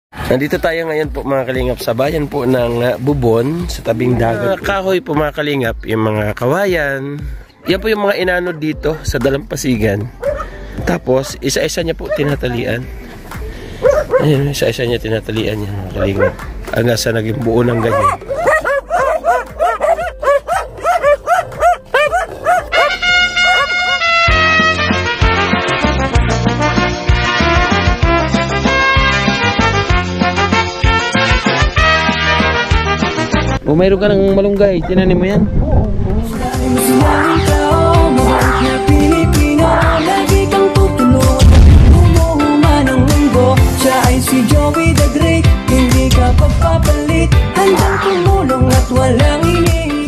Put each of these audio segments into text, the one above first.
Nandito tayo ngayon po mga kalingap sa bayan po ng Bubon sa tabing dagat. Kahoy po mga kalingap, yung mga kawayan. Yan po yung mga inanod dito sa dalampasigan. Tapos isa-isa niya po tinatalian. Ayun, isa-isa niya tinatalian yan mga kalingap. Hanggang sa naging buo ng ganyan. O mayroon ka ng malunggay, tinanim mo yan? Siya ay si Joey the Great, hindi ka papapalit, handang tumulong at walang ini.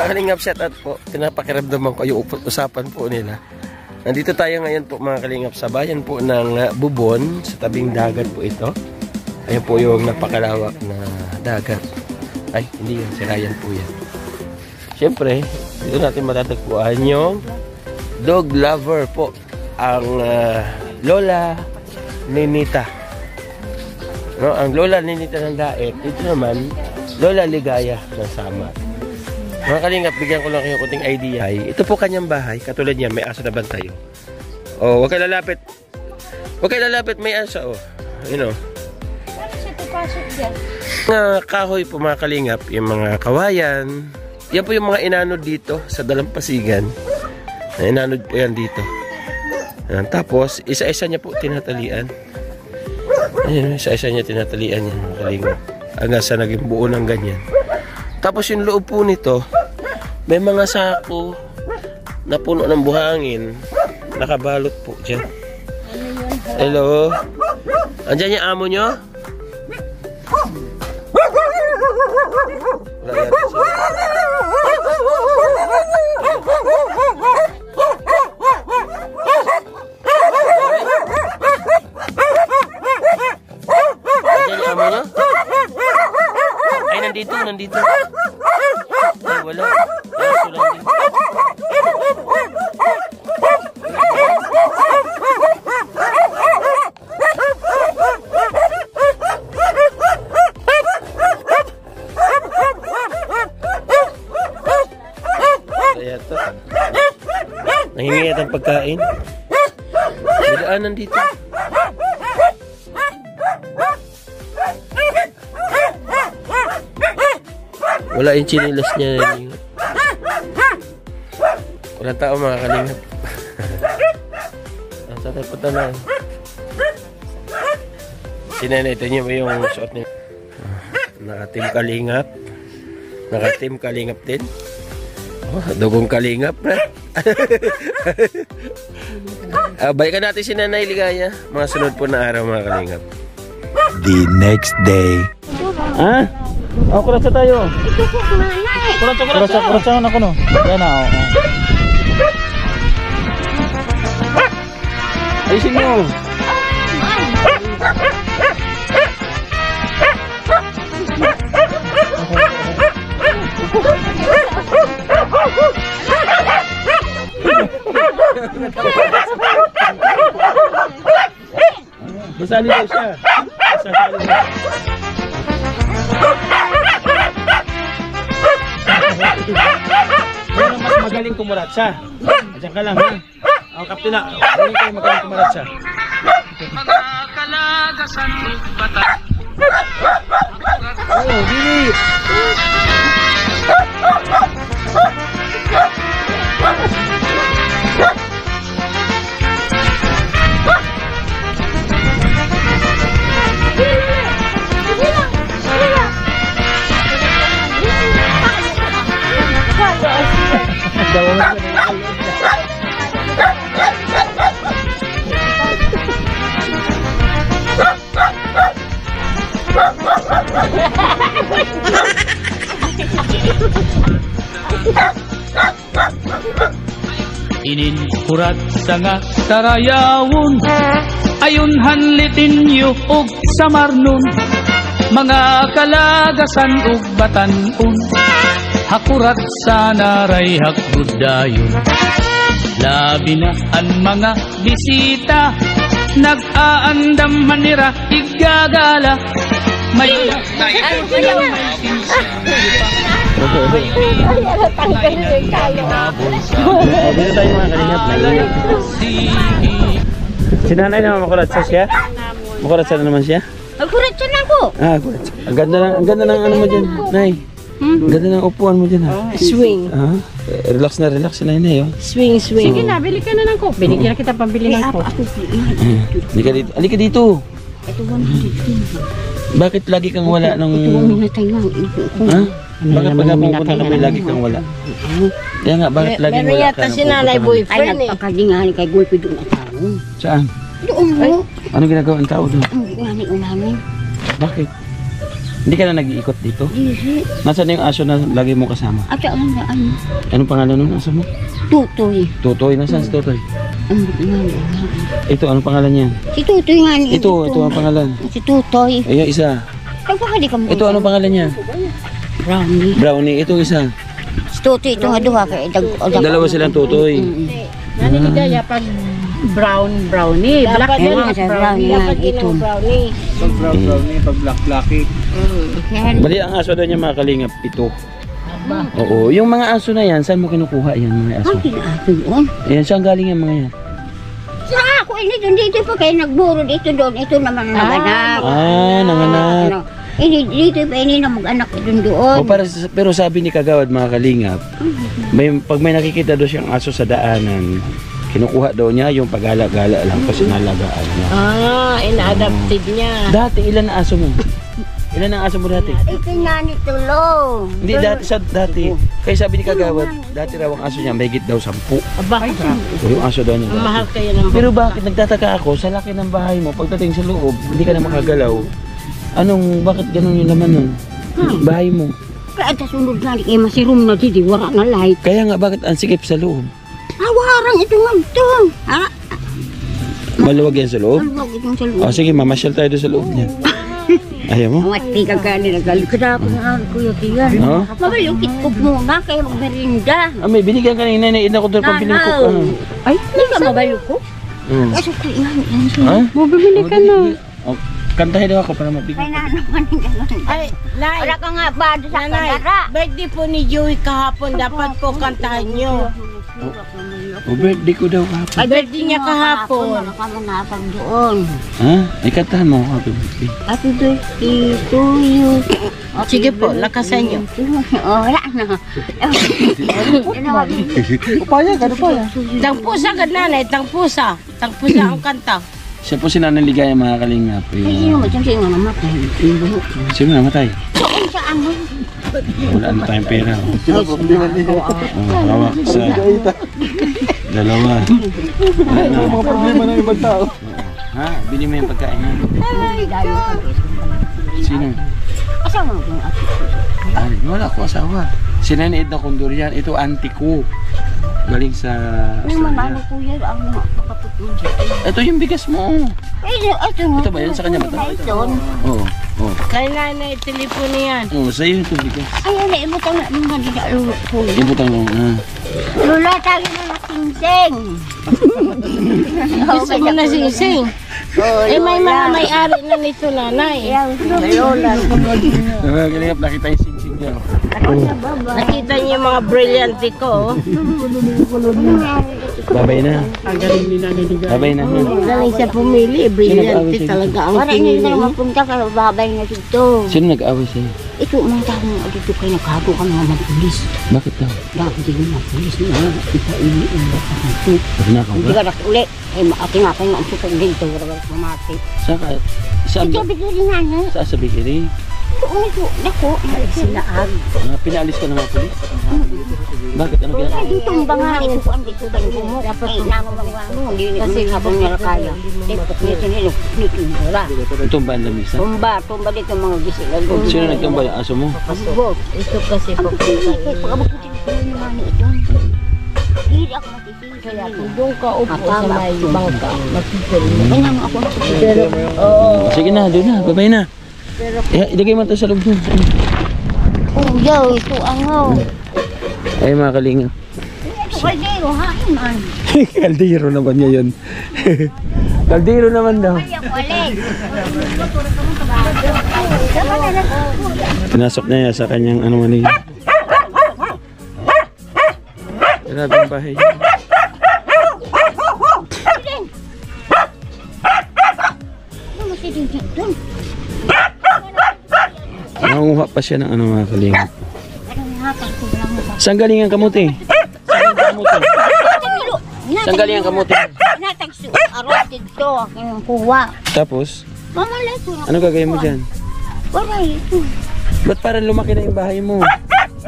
Kalingap shoutout po, pinapakiramdaman ko yung usapan po nila. Nandito tayo ngayon po mga kalingap sa bayan po ng Bubon sa tabing dagat po ito. Ayan po yung napakalawak na dagat. Ay, hindi yan, sirayan po yan. Siyempre, dito natin matatagpuan yung dog lover po, ang Lola Ninita. No, ang Lola Ninita ng Daet, ito naman Lola Ligaya ng Samar. Mga kalingap, bigyan ko lang kayo kunting idea. Ito po kanyang bahay, katulad niya, may aso na bantayo. Oh, huwag kayo lalapit. Huwag kayo lalapit, may aso, oh. You know. Mga kahoy po mga kalingap, yung mga kawayan. Yan po yung mga inanod dito sa dalampasigan. Inanod po yan dito. Yan. Tapos, isa-isa niya po tinatalian. Ayun, isa-isa niya tinatalian yan mga kalingap. Hanggang sa naging buo ng ganyan. Tapos yung loob po nito, may mga sako na puno ng buhangin. Nakabalot po dyan. Hello? Andyan yung amo nyo? Wala yan. Andyan yung amo nyo? Ay, nandito. Ay, wala. Aso lang din. Kaya ito. Nahingi at ang pagkain. Bidaanan dito. Wala yung chinilas niya. Walang tao mga kalingap. Nasa tayo punta na. Sinanay, ito niyo mo yung suot niya. Naka-team kalingap. Naka-team kalingap din. Oh, dugong kalingap na. Balikan natin si Nanay Ligaya. Mga sunod po na araw mga kalingap. The next day. Ha? Oh, kuratsa tayo. Kuratsa na ko no. Yan na, oo. Ayusin mo. Basali daw siya. Basali daw. Pero mas magaling kumuratsa. Diyan ka lang ha. Ang kapitena, magaling kayo magaling kumuratsa. Kalagasan bata. Oh, dili. Inin kurat sa nga sarayawon, ayon hanlitin yu og samarnon, mga kalagasan ug batan-on, hakurat sa naray hakbudayon, Labi na ang mga bisita, nag-aandam manira, igagala. May Dito tayo mga kalingap. Si nanay naman makuratsa siya? Makuratsa na naman siya? Kuratsa na ako. Kuratsa. Ang ganda ng ano mo dyan, Nay. Ang ganda ng upuan mo dyan, ha? Swing. Relax na relax si Nay, oh. Swing. Sige na, bili ka na ng coke. Binigyan na kita pambili ng coke. Halika dito. Halika dito. Ito 100. Bakit lagi kang wala ng... Ito minatay lang. Ha? Bakit pag napupunta kami lagi kang wala? Kaya nga, bakit lagi Meron wala yata ka? si nanay boyfriend eh. Ay, nagpakadingahan kay boyfriend doon at tao. Saan? Doon mo. Anong ginagawa ang tao doon? Ang gingahan unamin. Bakit? Hindi ka na nag-iikot dito? Disi. Nasaan yung aso na lagi mo kasama? At saan na ano? Anong pangalan ng aso mo? Tutoy. Tutoy. Nasaan si Tutoy? Ang gingahan. Ito, anong pangalan niya? Si Tutoy nga niya. Ito ang pangalan. Si Tutoy. Ay, isa. Nagpakadi ka mo. Ito, anong pangalan niya? Brownie. Brownie. Ito, isa. Si Tutoy ito nga duha kay Dalawa silang Tutoy. Naninigaya pag brownie. Black Dapat yan. yan sa brownie nga ito. Brownie, pag black-blacky. Bali, ang aso daw niya mga kalingap, ito. Oo. Yung mga aso na yan, saan mo kinukuha yan mga aso? Ang kinato yun. Ayan, saan galing yan mga yan? Sa ako, dito pa kayo nagburo dito doon. Ito naman ang naganak. Nanganak. Ano, dito pa na mag-anak doon doon. Pero sabi ni Kagawad mga kalingap, pag may nakikita daw siyang aso sa daanan, kinukuha daw niya yung pagala-gala lang kasi nalagaan niya. Ina-adapted niya. Dati, ilan na aso mo? Ilan ang aso mo dati? Ito nga ni Tulo. Hindi, dati. Kaya sabi ni Kagawad, dati raw ang aso niya, may daw 10. Aba, Yung aso daw niya dati. mahal kayo ng Pero bakit nagtataka ako, sa laki ng bahay mo, pagdating sa loob, hindi ka na makagalaw. Bakit ganun yung laman nun? Bahay mo. Kaya sunod nga ni masirum na didi, wala na light. Kaya nga, bakit ang sikip sa loob? Awarang ito nga ito. Ha? Maluwag yan sa loob? Huwag itong sa loob. O sige, mamasyal tayo doon sa loob niya. Ayaw mo? Ang ati ka nila galikod ako na kuya tiyan. No? Mabalukit ko muna kayo magmerinda. May binigyan ka ng inay na ko doon pang pinukok. Ay, hindi ka mabalukok? Kasi ito Ha? Bumili ka na. Kantahin daw ako para mabigyan. Kaya na naman yung gano'n. Ay, Nay. Wala ka nga ba sa Nanay, kanara? birthday po ni Joey kahapon. Dapat po kantahan nyo. Birthday ko daw kahapon. Ay, birthday niya kahapon. Wala ka muna pag doon. Ha? Ay, kantahan mo. Happy birthday. Happy birthday to you. Sige po, lakasan nyo. Wala na. Upaya ka, upaya. Tangpusa ka, nanay. Tangpusa. Tangpusa ang kanta. Siya po si Nanay Ligaya mga kalingap. Sino mo sino nga namatay? Sino namatay? Saan sa ano? Wala na tayong pera. Hawak sa dalawa. Mga problema ng ibang tao. Ha? Bili mo yung pagkain niya. Sino? Asawa mo ang ate. Ay, wala ko asawa. Si Nanay Edna Condorian. Ito auntie ko. Galing sa Naman ano Australia. kuya, ang makaputun siya. Ito yung bigas mo. Ito ba yan? Sa kanya ba ito? Ito. Oo. Oo. Kay nanay, telepono yan. Oo, sa'yo ito bigas. Ay, ano, ibutang na mga dinalo kuya. Ibutang mo na. Lula, tayo na nakingseng. Gusto mo na sing-sing. Eh, may mga may-ari na nito, nanay. Lola. Kalingap, nakita yung sing-sing dyan. Nakita niyo yung mga brilyante ko. Babay na. Babay na. Galing sa pumili, brilyante talaga ang Para hindi pinili. na mapunta ka, babay na dito. Sino nag-away sa'yo? Ito, mga tao nga dito kayo naghago ka mga mag-pulis. Bakit daw? Dahil hindi mo mag-pulis na kita ini ang ito. Nakaw Hindi ba? ka nakuli. Eh, maati nga kayo ang sukag dito. Wala ka mamati. Saan ka? Saan Ito, ba? bigyan nga niya. Saan sa bikini? Doon ito. Dako, sila ag. Pinalis ka ng mga polis? Bakit? Ano ginagawa? Ay, dito ang banga. Ito po ang dito ba yung dapat namamagano. Hindi kasi habang nila kaya. Nito nilo. Nito wala. Itong ba ang lamisa? Tumba dito mga gisila. Sino nagtamba yung aso mo? Ito kasi Ang papunta. pagkakas. Pagkabutin ko yung naman ito. Hindi ako matitinig. Kaya Kung doon ka upo sa may bangka, makikil mo. Kaya naman ako. Pero, oo. Sige na, doon na. Babay na. Ilagay mo ito sa loob doon. Oh, yo, ito ang Ay mga kalingap. Ito kaldero, hain man. Kaldero naman niya yun. Kaldero naman daw. Ay, ang walig. Pinasok niya sa kanyang ano man niya. Grabe ang bahay niya. Nangunguha pa siya ng ano mga kalingap. Saan galing ang kamuti? Saan galing ang kamuti? Natagso, aros dito, ang kuwa. Tapos, Mamalay ko. ano gagawin mo dyan? Wala ito. Ba't parang lumaki na yung bahay mo?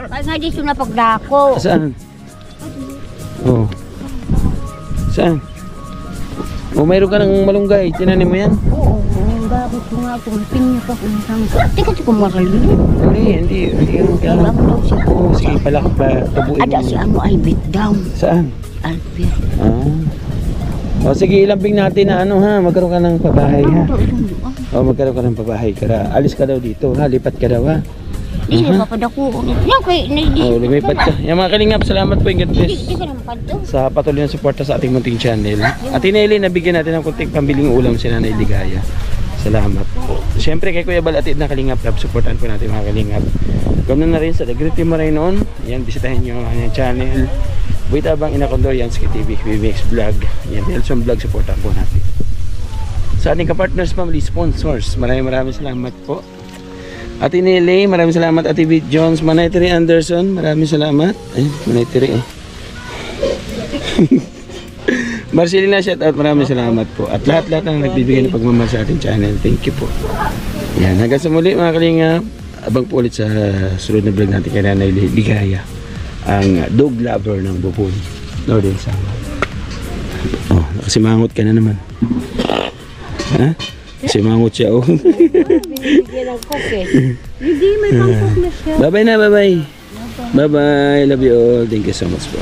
Ay nga dito na pagdako. Saan? Oh. Saan? Oh, mayroon ka ng malunggay. Tinanim mo yan? Oo, ang gabot ko nga, pumipin niyo pa kung saan. Teka, di ko marali. Hindi. Alam daw siya. Oo, sige pala. Tabuin Ada si ano, Albert daw. Saan? Albert. O sige, ilambing natin na ano ha. Magkaroon ka ng pabahay ha. O magkaroon ka ng pabahay. Alis ka daw dito ha. Lipat ka daw ha. Di siya papadako. Yan kay, O lumipat ka. Yan mga kalingap, salamat po. God bless. Di ka naman padto. Sa patuloy na suporta sa ating munting channel. At Tineli, nabigyan natin ng kunting pambiling ulam si Nanay Ligaya. Salamat po. Siyempre kay Kuya Bal Atid na Kalingap Lab, supportan po natin mga kalingap. Ganoon na rin sa The Great Team Marainon. Yan, bisitahin nyo ang kanyang channel. Buitabang Inakondor, Yansky TV, BBX Vlog. Yan, Nelson Vlog, supportan po natin. Sa ating kapartners, family sponsors, maraming salamat po. Ate Nele, maraming salamat. Ate Bit Jones, Manay Terry Anderson, maraming salamat. Ay, Manay Terry eh. Marcelina, shout out, maraming salamat po. At lahat-lahat na nagbibigay ng pagmamahal sa ating channel. Thank you po. Yan, hanggang sa muli mga kalingap. Abang po ulit sa sunod na vlog natin kay Nanay Ligaya, ang dog lover ng Bubon. No, din sama. Oh, kasi mangot ka na naman. Ha? Kasi mangot siya, oh. Binibigyan ng cook eh. Hindi, may pangkok na siya. Bye-bye na, bye-bye. Bye-bye. Love you all. Thank you so much po.